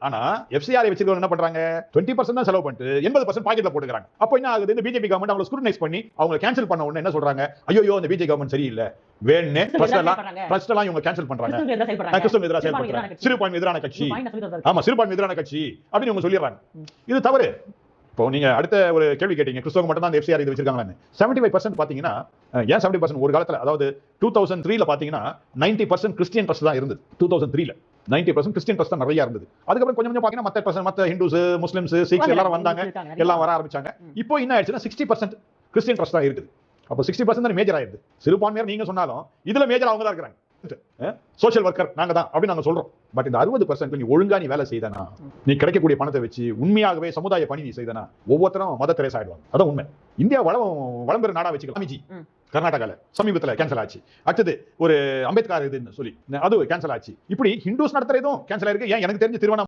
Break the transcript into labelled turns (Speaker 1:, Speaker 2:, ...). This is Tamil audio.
Speaker 1: ஆனா எஃப்சிஆர் வச்சிருக்கவங்க என்ன பண்றாங்க 20% தான் செலவு பண்ணிட்டு 80% பாக்கெட்ல போட்டுக்கிறாங்க. அப்ப என்ன ஆகுது, இந்த பிஜேபி கவர்மெண்ட் அவங்களை ஸ்க்ரூட்டனைஸ் பண்ணி அவங்க கேன்சல் பண்ண உடனே என்ன சொல்றாங்க, ஐயோ இந்த பிஜேபி கவர்மெண்ட் சரியில்லை, வேணே ட்ரஸ்ட் எல்லாம் இவங்க கேன்சல் பண்றாங்க, கிறிஸ்தவ எதிராக செயல்படுறாங்க, சிறுபான்மை எதிரான கட்சி, ஆமா சிறுபான்மை எதிரான கட்சி அப்படின்னு இவங்க சொல்லிடுறாங்க. இது தவறு. இப்போ நீங்க அடுத்த ஒரு கேள்வி கேட்டீங்க, கிறிஸ்தவங்க மட்டும் தான் அந்த எஃப்சிஆர் இது வச்சிருக்காங்கன்னு. 75% பாத்தீங்கன்னா, ஏன் 70% ஒரு காலத்துல, அதாவது 2003ல பாத்தீங்கன்னா 90% கிறிஸ்டியன் ட்ரஸ்ட் தான் இருந்தது. 2003ல 90% கிறிஸ்டியன் ட்ரஸ்ட் தான் நிறைய இருந்தது. அதுக்கப்புறம் கொஞ்சம் கொஞ்சம் பாத்தீங்கன்னா மத்த ஹிந்துஸ், முஸ்லிம்ஸ், சிக்ஸ் எல்லாரும் வந்தாங்க, எல்லாம் வர ஆரம்பிச்சாங்க. இப்போ என்ன ஆயிடுச்சுன்னா 60% கிறிஸ்டியன் ட்ரஸ்ட் தான் இருக்குது. அப்போ 60% தான் மேஜர் ஆயிடுது. சிறுபான்மையர் நீங்க சொன்னாலும் இதுல மேஜர் அவங்க தான் இருக்கிறாங்க. சோஷியல் ஒர்க்கர் நாங்க தான் அப்படி நாங்க சொல்றோம். பட் இந்த 60% நீ ஒழுங்கா நீ வேலை செய்தனா, நீ கிடைக்கக்கூடிய பணத்தை வச்சு உண்மையாகவே சமுதாய பணி நீ செய்தனா, ஒவ்வொருத்தரும் மத தெரேசா ஆயிடுவாங்க. அதான் உண்மை. இந்தியா வளம்பெற நாடா வச்சுக்கலாம். கர்நாடகால சமீபத்துல கேன்சல் ஆச்சு. அடுத்தது ஒரு அம்பேத்கர் இதுன்னு சொல்லி அது கேன்சல் ஆச்சு. இப்படி ஹிந்துஸ் நடத்துறதும் கேன்சல் ஆயிருக்கு. ஏன் எனக்கு தெரிஞ்ச திருவண்ணாமலை